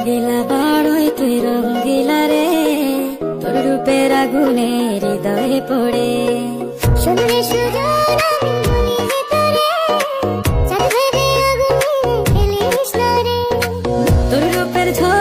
রঙ্গিলা বাড়ই তুই রঙ্গিলা রে, তোর রূপের আগুনে হৃদয়ে পড়ে। শুনরে সুজন আমি বলি যে তোরে, চাঁদ ভেবে আগুনে ফেলিস না রে। তোর রূপের ঝড়